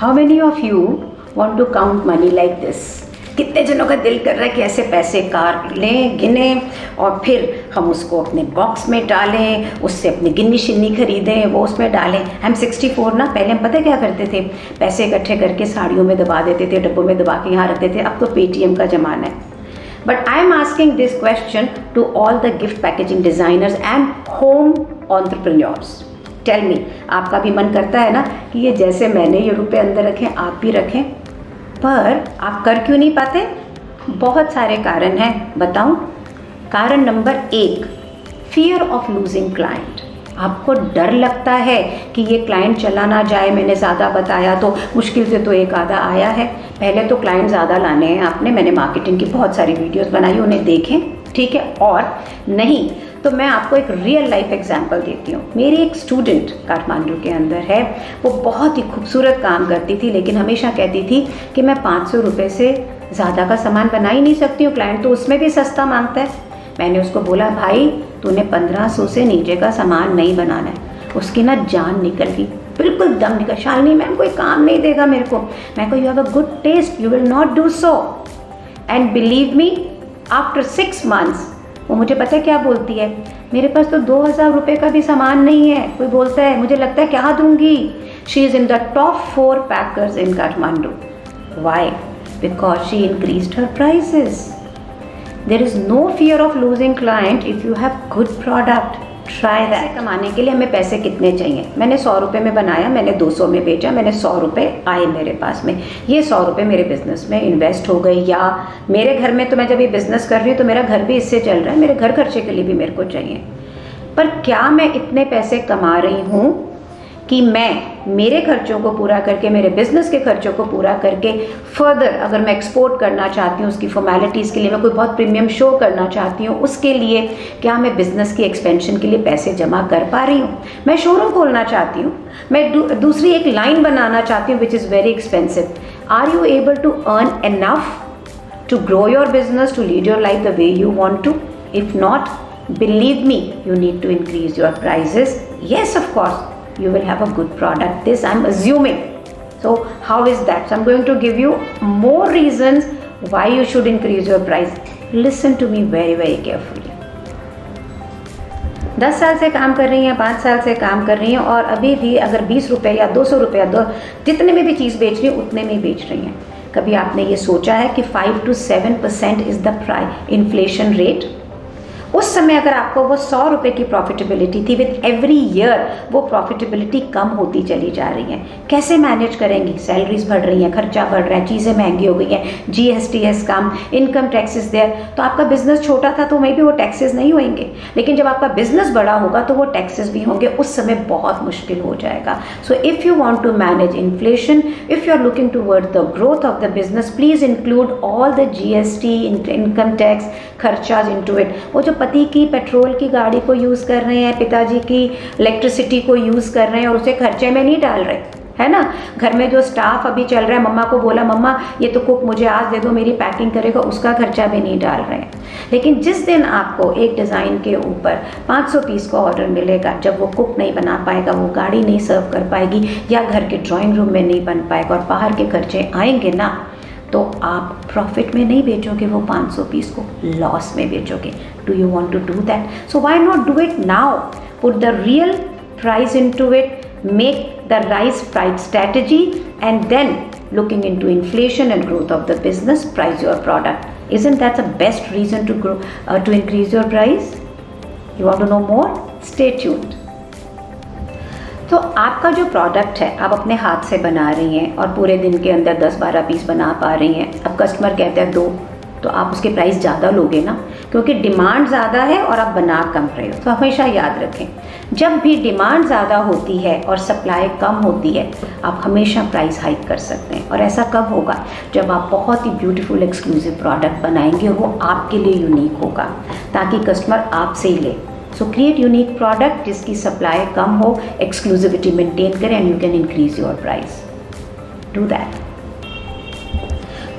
How many of you want to count money like this? कितने जनों का दिल कर रहा है कि ऐसे पैसे कार लें, गिने और फिर हम उसको अपने बॉक्स में डालें, उससे अपनी गिन्नी शिन्नी खरीदें, वो उसमें डालें। हम 64 ना, पहले हम पता क्या करते थे, पैसे इकट्ठे करके साड़ियों में दबा देते थे, डब्बों में दबा के यहाँ रखते थे। अब तो पेटीएम का ज़माना है। But I am asking this question to all the gift packaging designers and home entrepreneurs. Tell me, आपका भी मन करता है ना कि ये जैसे मैंने ये रुपए अंदर रखें आप भी रखें, पर आप कर क्यों नहीं पाते? बहुत सारे कारण हैं, बताऊं? कारण number 1, fear of losing client. आपको डर लगता है कि ये क्लाइंट चला ना जाए, मैंने ज़्यादा बताया तो मुश्किल से तो एक आधा आया है। पहले तो क्लाइंट ज़्यादा लाने हैं आपने, मैंने मार्केटिंग की बहुत सारी वीडियोस बनाई, उन्हें देखें, ठीक है? और नहीं तो मैं आपको एक रियल लाइफ एग्जांपल देती हूँ। मेरी एक स्टूडेंट काठमांडू के अंदर है, वो बहुत ही खूबसूरत काम करती थी, लेकिन हमेशा कहती थी कि मैं 500 रुपये से ज़्यादा का सामान बना ही नहीं सकती हूँ, क्लाइंट तो उसमें भी सस्ता मांगता है। मैंने उसको बोला, भाई तूने 1500 से नीचे का सामान नहीं बनाना है। उसकी ना जान निकल गई, बिल्कुल दम निकल। शालिनी मैम कोई काम नहीं देगा मेरे को। मैं कहा, you have a good taste, you will not do so. And believe me, after 6 months वो मुझे पता है क्या बोलती है, मेरे पास तो 2000 रुपये का भी सामान नहीं है। कोई बोलता है, मुझे लगता है क्या दूंगी। She is in the top 4 packers in Kathmandu. Why? Because she increased her prices. There is no fear of losing client if you have good product. Try that. कमाने के लिए हमें पैसे कितने चाहिए? मैंने 100 रुपये में बनाया, मैंने 200 में बेचा, मैंने 100 रुपये आए मेरे पास में। ये 100 रुपये मेरे बिजनेस में इन्वेस्ट हो गई, या मेरे घर में तो मैं जब ये बिज़नेस कर रही हूँ तो मेरा घर भी इससे चल रहा है, मेरे घर खर्चे के लिए भी मेरे को चाहिए। पर क्या मैं इतने पैसे कमा रही हूँ कि मैं मेरे खर्चों को पूरा करके, मेरे बिजनेस के खर्चों को पूरा करके फर्दर अगर मैं एक्सपोर्ट करना चाहती हूँ, उसकी फॉर्मेलिटीज़ के लिए मैं कोई बहुत प्रीमियम शो करना चाहती हूँ, उसके लिए क्या मैं बिजनेस की एक्सपेंशन के लिए पैसे जमा कर पा रही हूँ? मैं शोरूम खोलना चाहती हूँ, मैं दूसरी एक लाइन बनाना चाहती हूँ which is very expensive. Are you able to earn enough to grow your business, to lead your life the way you want to? If not, believe me, you need to increase your prices. Yes, of course, you will have a good product. This I'm assuming. So how is that? So I'm going to give you more reasons why you should increase your price. Listen to me very, very carefully. 10 साल से काम कर रही हैं, 5 साल से काम कर रही हैं, और अभी भी अगर 20 रुपये या 200 रुपये जितने में भी चीज़ बेच रही हैं उतने में ही बेच रही हैं। कभी आपने ये सोचा है कि 5 to 7% is the inflation rate? उस समय अगर आपको वो 100 रुपये की प्रॉफिटेबिलिटी थी, विद एवरी ईयर वो प्रॉफिटेबिलिटी कम होती चली जा रही है। कैसे मैनेज करेंगी? सैलरीज बढ़ रही हैं, खर्चा बढ़ रहा है, चीज़ें महंगी हो गई हैं, GST कम, इनकम टैक्सेस देयर। तो आपका बिजनेस छोटा था तो मे भी वो टैक्सेस नहीं होंगे, लेकिन जब आपका बिजनेस बड़ा होगा तो वो टैक्सेस भी होंगे, उस समय बहुत मुश्किल हो जाएगा। So if you want to manage inflation, if you are looking toward the growth of the business, please include all the GST, income tax खर्चाज इनटू इट। वो जो पति की पेट्रोल की गाड़ी को यूज़ कर रहे हैं, पिताजी की इलेक्ट्रिसिटी को यूज़ कर रहे हैं और उसे खर्चे में नहीं डाल रहे, है ना? घर में जो स्टाफ अभी चल रहा है, मम्मा को बोला, मम्मा ये तो कुक मुझे आज दे दो, मेरी पैकिंग करेगा, उसका खर्चा भी नहीं डाल रहे हैं। लेकिन जिस दिन आपको एक डिज़ाइन के ऊपर 500 पीस का ऑर्डर मिलेगा, जब वो कुक नहीं बना पाएगा, वो गाड़ी नहीं सर्व कर पाएगी, या घर के ड्राइंग रूम में नहीं बन पाएगा, और बाहर के खर्चे आएंगे ना, तो आप प्रॉफिट में नहीं बेचोगे वो 500 पीस को, लॉस में बेचोगे। Do you want to do that? So why not do it now? Put the real price into it, make the right price strategy, and then looking into inflation and growth of the business, price your product. Isn't that the best reason to grow, to increase your price? You want to know more? Stay tuned. तो आपका जो product है आप अपने हाथ से बना रही हैं और पूरे दिन के अंदर 10-12 पीस बना पा रही हैं। अब कस्टमर कहते हैं 2, तो आप उसके प्राइस ज़्यादा लोगे ना, क्योंकि डिमांड ज़्यादा है और आप बना कम रहे हो। तो हमेशा याद रखें, जब भी डिमांड ज़्यादा होती है और सप्लाई कम होती है, आप हमेशा प्राइस हाइक कर सकते हैं। और ऐसा कब होगा? जब आप बहुत ही ब्यूटीफुल एक्सक्लूसिव प्रोडक्ट बनाएंगे, वो आपके लिए यूनिक होगा, ताकि कस्टमर आपसे ही ले। सो क्रिएट यूनिक प्रोडक्ट जिसकी सप्लाई कम हो, एक्सक्लूसिविटी मेंटेन करें, and you can increase your price. Do that.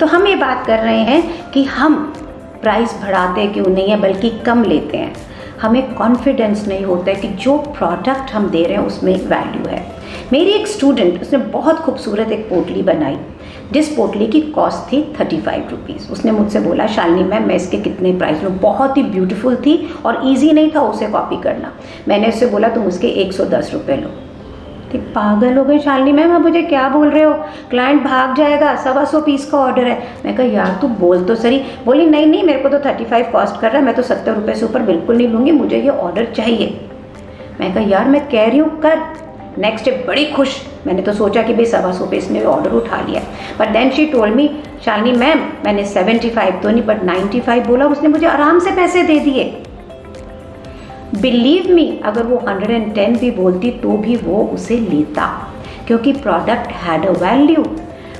तो हम ये बात कर रहे हैं कि हम प्राइस बढ़ाते क्यों नहीं है, बल्कि कम लेते हैं। हमें कॉन्फिडेंस नहीं होता है कि जो प्रोडक्ट हम दे रहे हैं उसमें एक वैल्यू है। मेरी एक स्टूडेंट, उसने बहुत खूबसूरत एक पोटली बनाई, जिस पोटली की कॉस्ट थी 35 रुपीज़। उसने मुझसे बोला, शालिनी मैम मैं इसके कितने प्राइस लूँ? बहुत ही ब्यूटीफुल थी और ईजी नहीं था उसे कॉपी करना। मैंने उससे बोला तुम उसके 110 रुपये लो। ठीक, पागल हो गई शालिनी मैम, आप मुझे क्या बोल रहे हो, क्लाइंट भाग जाएगा, 125 पीस का ऑर्डर है। मैं कहा यार तू बोल तो सही। बोली नहीं नहीं, मेरे को तो 35 कॉस्ट कर रहा है, मैं तो 70 रुपये से ऊपर बिल्कुल नहीं लूँगी, मुझे ये ऑर्डर चाहिए। मैं कहा यार मैं कह रही हूँ कर। नेक्स्ट डे बड़ी खुश, मैंने तो सोचा कि भाई 125 पे इसने ऑर्डर उठा लिया, but then she told me, Shalini ma'am मैंने 75 तो नहीं बट 95 बोला, उसने मुझे आराम से पैसे दे दिए। बिलीव मी, अगर वो 110 भी बोलती तो भी वो उसे लेता, क्योंकि product had a value.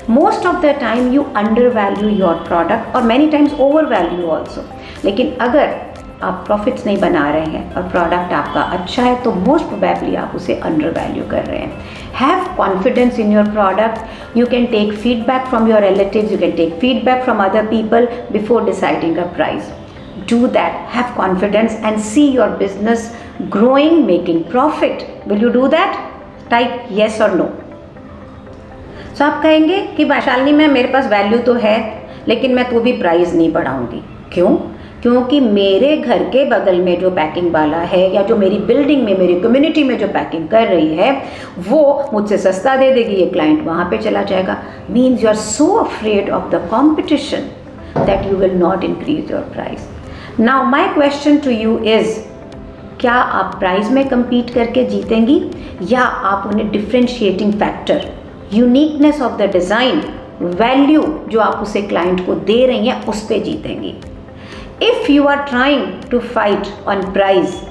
Most of the time you undervalue your product और many times overvalue also. लेकिन अगर आप प्रॉफिट्स नहीं बना रहे हैं और प्रोडक्ट आपका अच्छा है तो मोस्ट प्रोबेबली आप उसे अंडर वैल्यू कर रहे हैं। Have confidence in your product. You can take feedback from your relatives, you can take feedback from other people before deciding a price. Do that, have confidence and see your business growing, making profit. Will you do that? Type yes or no. So आप कहेंगे कि Shalini ma'am मेरे पास value तो है लेकिन मैं तो भी प्राइस नहीं बढ़ाऊंगी। क्यों? क्योंकि मेरे घर के बगल में जो पैकिंग वाला है या जो मेरी बिल्डिंग में, मेरी कम्युनिटी में जो पैकिंग कर रही है वो मुझसे सस्ता दे देगी, ये क्लाइंट वहाँ पे चला जाएगा। Means you are so afraid of the competition that you will not increase your price. Now my question to you is, क्या आप प्राइस में compete करके जीतेंगी या आप उन्हें differentiating factor, uniqueness of the design, value जो आप उसे क्लाइंट को दे रही हैं उस पर जीतेंगी? If you are trying to fight on price,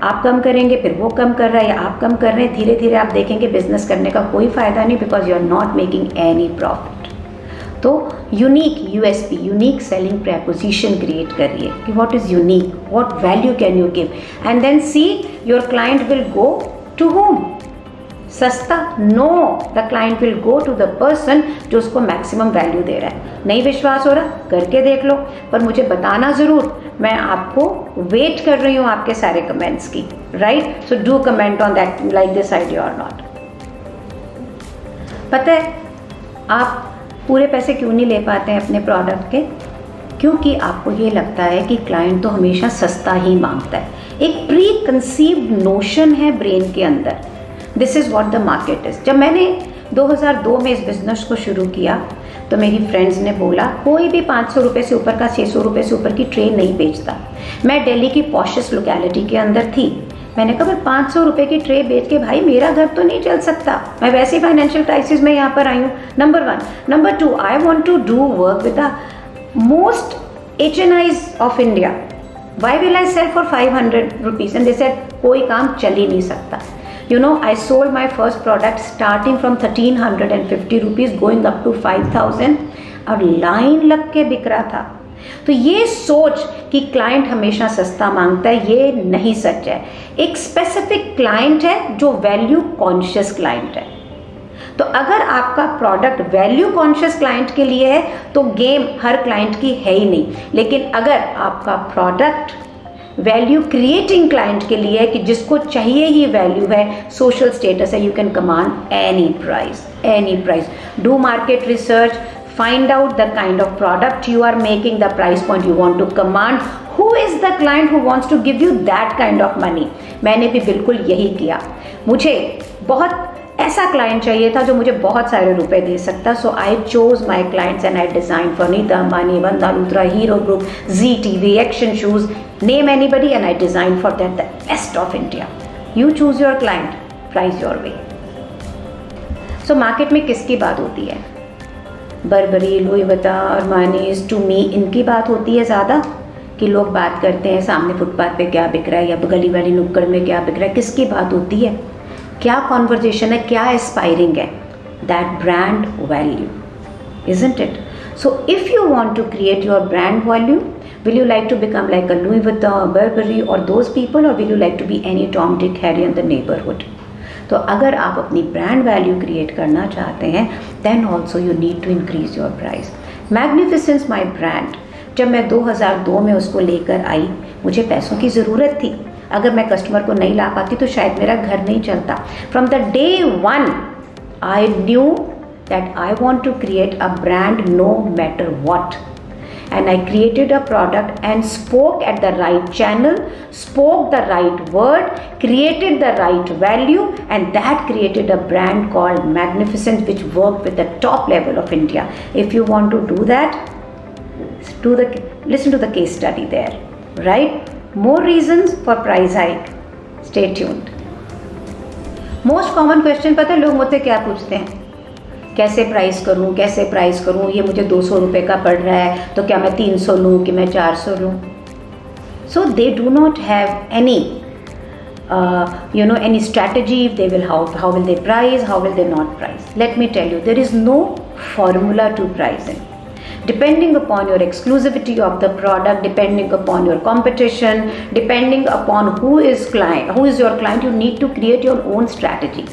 आप कम करेंगे फिर वो कम कर रहा है या आप कम कर रहे हैं, धीरे धीरे आप देखेंगे बिजनेस करने का कोई फ़ायदा नहीं, because you are not making any profit. तो unique USP, unique selling proposition create करिए कि what is unique, what value can you give, and then see your client will go to home. सस्ता? No, the client will go to the person जो उसको maximum value दे रहा है। नहीं विश्वास हो रहा, करके देख लो, पर मुझे बताना ज़रूर, मैं आपको वेट कर रही हूँ आपके सारे कमेंट्स की, right? So do comment on that, like this idea और नॉट। पता है आप पूरे पैसे क्यों नहीं ले पाते हैं अपने प्रोडक्ट के? क्योंकि आपको ये लगता है कि क्लाइंट तो हमेशा सस्ता ही मांगता है। एक प्री कंसीव्ड नोशन है ब्रेन के अंदर, this is what the market is. जब मैंने 2002 में इस बिज़नेस को शुरू किया तो मेरी फ्रेंड्स ने बोला कोई भी 500 रुपये से ऊपर का, 600 रुपये से ऊपर की ट्रे नहीं बेचता। मैं दिल्ली की पॉशेस्ट लोकेलिटी के अंदर थी। मैंने कहा 500 रुपये की ट्रे बेच के भाई मेरा घर तो नहीं चल सकता, मैं वैसे ही फाइनेंशियल क्राइसिस में यहाँ पर आई हूँ, number 1। Number 2, I want to do work with the most HNIs of India. Why will I sell for 500 rupees? And they said कोई काम चल ही नहीं सकता। You know, I sold my first product starting from 1350 rupees going up to 5000 और line लग के बिक रहा था। तो ये सोच कि क्लाइंट हमेशा सस्ता मांगता है, ये नहीं सच है। एक स्पेसिफिक क्लाइंट है जो वैल्यू कॉन्शियस क्लाइंट है। तो अगर आपका प्रोडक्ट वैल्यू कॉन्शियस क्लाइंट के लिए है तो गेम हर क्लाइंट की है ही नहीं। लेकिन अगर आपका प्रोडक्ट वैल्यू क्रिएटिंग क्लाइंट के लिए है कि जिसको चाहिए ही वैल्यू है, सोशल स्टेटस है, you can command any price, any price. Do market research, find out the kind of product you are making, the price point you want to command, who is the client who wants to give you that kind of money। मैंने भी बिल्कुल यही किया। मुझे बहुत ऐसा client चाहिए था जो मुझे बहुत सारे रुपए दे सकता। So I chose my clients and I design for Nita Ambani, Vanda Luthra, Hero group, Zee TV, Action shoes, name anybody, and I design for that the best of India. You choose your client, price your way. So market में किसकी बात होती है? Burberry, Louis Vuitton, Armanis, to me, इनकी बात होती है ज़्यादा कि लोग बात करते हैं सामने फुटपाथ पे क्या बिक रहा है या गली वाली नुक्कड़ में क्या बिक रहा है। किसकी बात होती है? क्या कॉन्वर्जेशन है, क्या एस्पायरिंग है? That brand value, isn't it? So if you want to create your brand value, will you like to become like a Louis Vuitton, Burberry or those people, or will you like to be any Tom, Dick, Harry in the neighborhood? तो अगर आप अपनी brand value create करना चाहते हैं then also you need to increase your price. Magnificence my brand, जब मैं 2002 में उसको लेकर आई मुझे पैसों की ज़रूरत थी, अगर मैं कस्टमर को नहीं ला पाती तो शायद मेरा घर नहीं चलता। From the day one I knew that I want to create a brand no matter what, and I created a product and spoke at the right channel, spoke the right word, created the right value, and that created a brand called Magnificent, which worked with the top level of India. If you want to do that, listen to the case study there, right? More reasons for price hike. Stay tuned. Most common question पता है लोग मुझसे क्या पूछते हैं, कैसे price करूं, ये मुझे 200 रुपये का पड़ रहा है तो क्या मैं 300 लूं कि मैं 400 लूं। So they do not have any any strategy. They will how will they price, how will they not price. Let me tell you, there is no formula to pricing. Depending upon your exclusivity of the product, depending upon your competition, depending upon who is your client, you need to create your own strategy.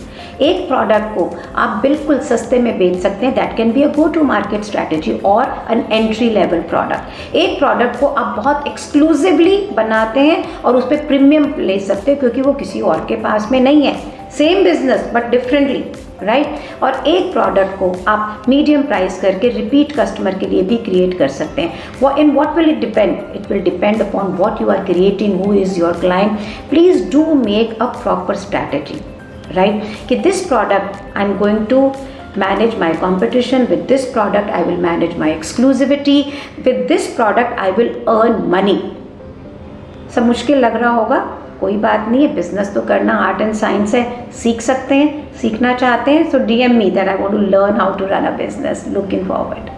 एक product को आप बिल्कुल सस्ते में बेच सकते हैं, that can be a go to market strategy और एन एंट्री लेवल प्रोडक्ट। एक प्रोडक्ट को आप बहुत एक्सक्लूसिवली बनाते हैं और उस पर प्रीमियम ले सकते हैं क्योंकि वो किसी और के पास में नहीं है, same business but differently, right. और एक प्रोडक्ट को आप मीडियम प्राइस करके रिपीट कस्टमर के लिए भी क्रिएट कर सकते हैं। वो in what will it depend? It will depend upon what you are creating, who is your client. Please do make a proper strategy, right? कि this product I'm going to manage my competition, with this product I will manage my exclusivity, with this product I will earn money. सब मुश्किल लग रहा होगा, कोई बात नहीं है, बिजनेस तो करना आर्ट एंड साइंस है, सीख सकते हैं, सीखना चाहते हैं, so DM me that I want to learn how to run a business. Looking forward.